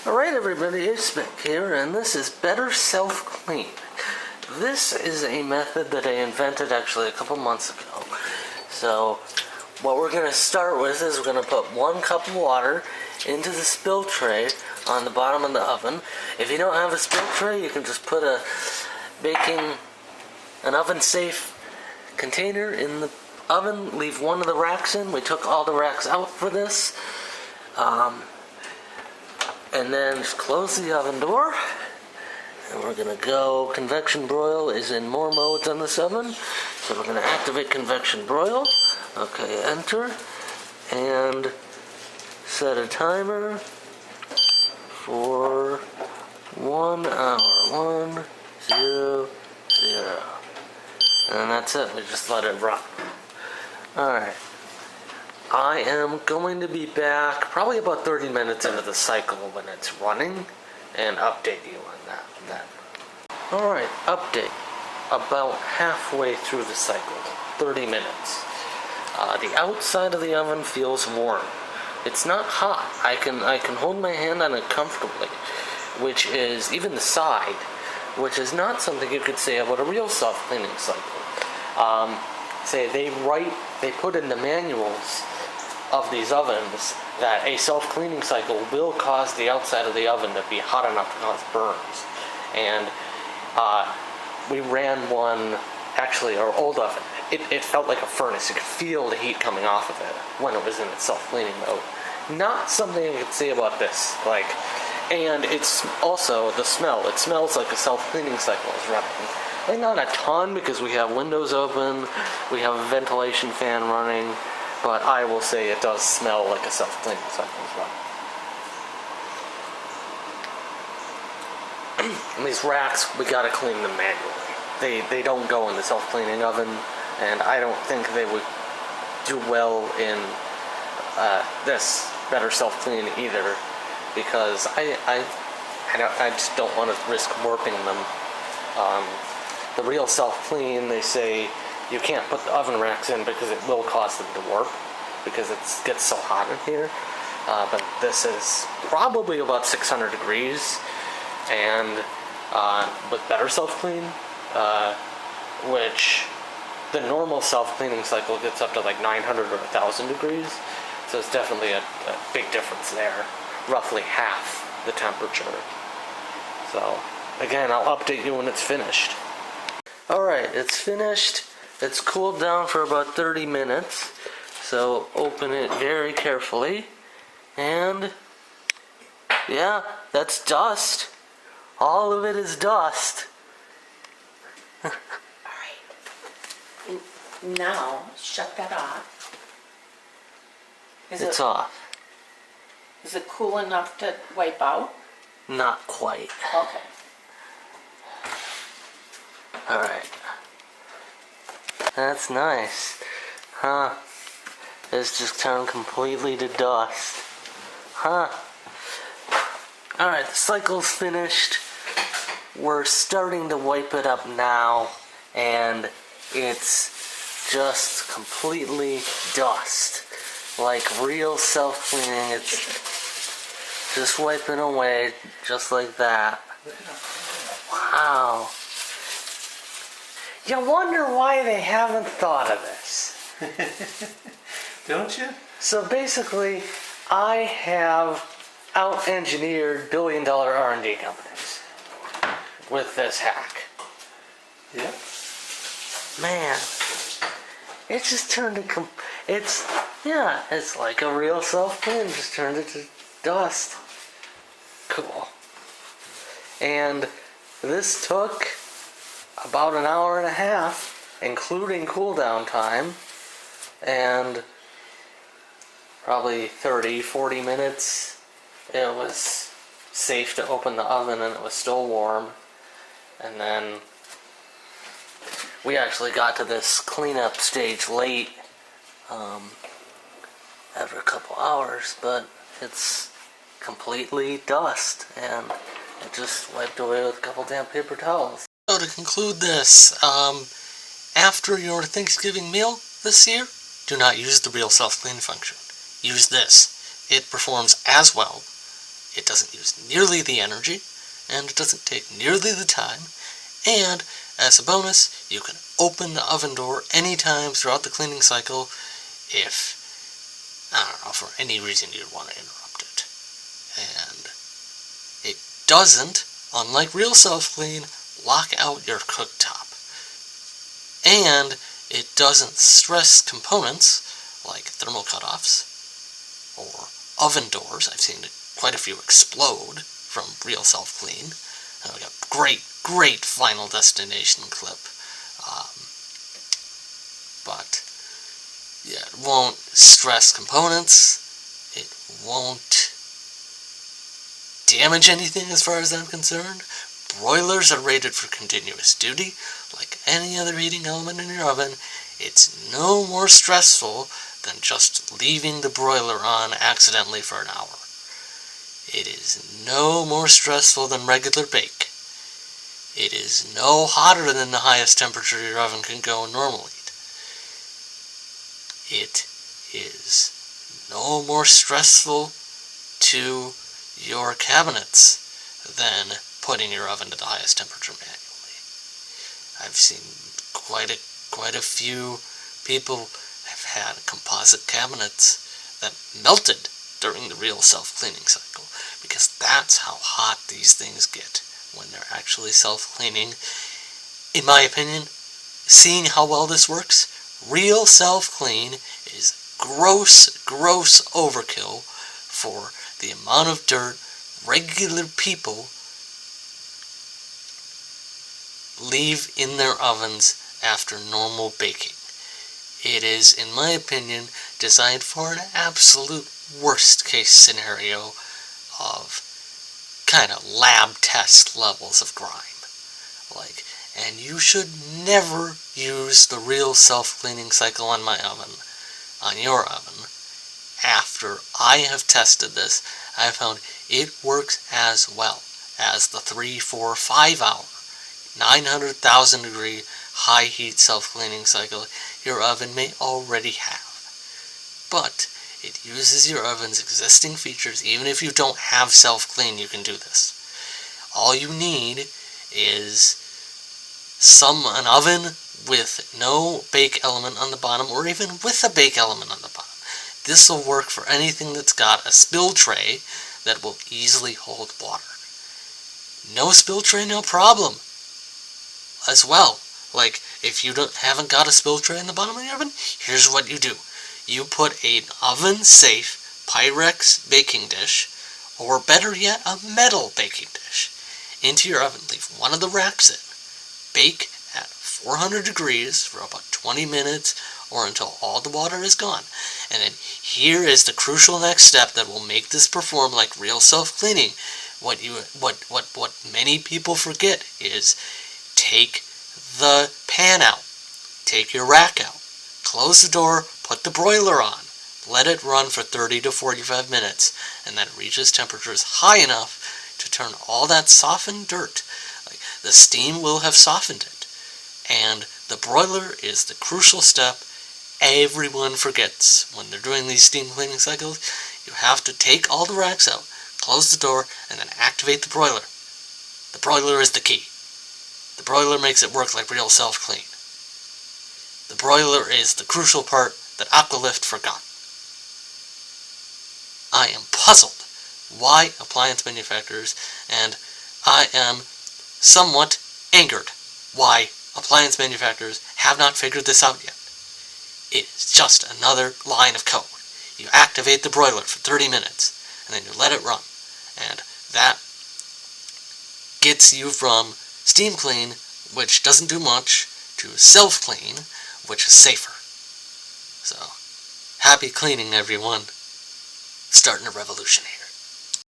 Alright everybody, A-Spec here, and this is Better Self-Clean. This is a method that I invented actually a couple months ago. So, what we're going to start with is we're going to put 1 cup of water into the spill tray on the bottom of the oven. If you don't have a spill tray, you can just put an oven-safe container in the oven, leave one of the racks in. We took all the racks out for this. And then just close the oven door. And we're going to go, convection broil is in more modes on this oven. So we're going to activate convection broil. Okay, enter. And set a timer for 1 hour. 1, 0, 0. And that's it. We just let it run. Alright. I am going to be back probably about 30 minutes into the cycle when it's running and update you on that. Alright, update. About halfway through the cycle, 30 minutes. The outside of the oven feels warm. It's not hot. I can hold my hand on it comfortably, which is, even the side, which is not something you could say about a real self-cleaning cycle. They put in the manuals of these ovens that a self-cleaning cycle will cause the outside of the oven to be hot enough to cause burns. And we ran one, actually our old oven, it felt like a furnace. You could feel the heat coming off of it when it was in its self-cleaning mode. Not something I could say about this, and it's also the smell. It smells like a self-cleaning cycle is running. Like not a ton because we have windows open, we have a ventilation fan running, but I will say it does smell like a self-cleaning cycle as well. And these racks, we gotta clean them manually. They don't go in the self-cleaning oven, and I don't think they would do well in this Better Self-Clean either, because I just don't want to risk warping them. The real self-clean, they say you can't put the oven racks in because it will cause them to warp because it gets so hot in here. But this is probably about 600 degrees, and with Better Self-Clean, which the normal self-cleaning cycle gets up to like 900 or 1,000 degrees. So it's definitely a big difference there, roughly half the temperature. So again, I'll update you when it's finished. Alright, it's finished. It's cooled down for about 30 minutes. So open it very carefully. And yeah, that's dust. All of it is dust. Alright. Now, shut that off. It's off. Is it cool enough to wipe out? Not quite. Okay. Alright. That's nice. Huh. It's just turned completely to dust. Huh. Alright, the cycle's finished. We're starting to wipe it up now, and it's just completely dust. Like real self-cleaning. It's just wiping away, just like that. Wow. You wonder why they haven't thought of this. Don't you? So basically, I have out-engineered billion-dollar R&D companies with this hack. Yeah. Man, it just turned to it's like a real self-clean, just turned it to dust. Cool. And this took about an hour and a half, including cool down time, and probably 30-40 minutes. It was safe to open the oven and it was still warm. And then we actually got to this cleanup stage late, after a couple hours, but it's completely dust, and it just wiped away with a couple damn paper towels. So to conclude this, after your Thanksgiving meal this year, do not use the real self-clean function. Use this. It performs as well, it doesn't use nearly the energy, and it doesn't take nearly the time, and as a bonus, you can open the oven door anytime throughout the cleaning cycle if, I don't know, for any reason you'd want to interrupt it. And it doesn't, unlike real self-clean, lock out your cooktop. And it doesn't stress components like thermal cutoffs or oven doors. I've seen quite a few explode from real self-clean. And we got great Final Destination clip. But yeah, it won't stress components. It won't damage anything as far as I'm concerned. Broilers are rated for continuous duty. Like any other heating element in your oven, it's no more stressful than just leaving the broiler on accidentally for an hour. It is no more stressful than regular bake. It is no hotter than the highest temperature your oven can go normally. It is no more stressful to your cabinets than putting your oven to the highest temperature manually. I've seen quite a few people have had composite cabinets that melted during the real self-cleaning cycle, because that's how hot these things get when they're actually self-cleaning. In my opinion, seeing how well this works, real self-clean is gross overkill for the amount of dirt regular people leave in their ovens after normal baking. It is, in my opinion, designed for an absolute worst case scenario of kind of lab test levels of grime. And you should never use the real self-cleaning cycle on my oven, on your oven. After I have tested this, I found it works as well as the 3, 4, 5 hour, 900,000 degree high heat self-cleaning cycle your oven may already have. But it uses your oven's existing features. Even if you don't have self-clean, you can do this. All you need is an oven with no bake element on the bottom, or even with a bake element on the bottom. This will work for anything that's got a spill tray that will easily hold water. No spill tray, no problem. As well, if you haven't got a spill tray in the bottom of your oven, here's what you do. You put an oven-safe Pyrex baking dish, or better yet, a metal baking dish, into your oven. Leave one of the racks in. Bake at 400 degrees for about 20 minutes or until all the water is gone. And then here is the crucial next step that will make this perform like real self-cleaning. What many people forget is take the pan out, take your rack out, close the door, put the broiler on, let it run for 30 to 45 minutes, and then it reaches temperatures high enough to turn all that softened dirt. The steam will have softened it. And the broiler is the crucial step everyone forgets when they're doing these steam cleaning cycles. You have to take all the racks out, close the door, and then activate the broiler. The broiler is the key. The broiler makes it work like real self-clean. The broiler is the crucial part that Aqualift forgot. I am puzzled why appliance manufacturers, and I am somewhat angered why appliance manufacturers have not figured this out yet. It is just another line of code. You activate the broiler for 30 minutes, and then you let it run. And that gets you from steam clean, which doesn't do much, to self-clean, which is safer. So, happy cleaning, everyone. Starting a revolution here.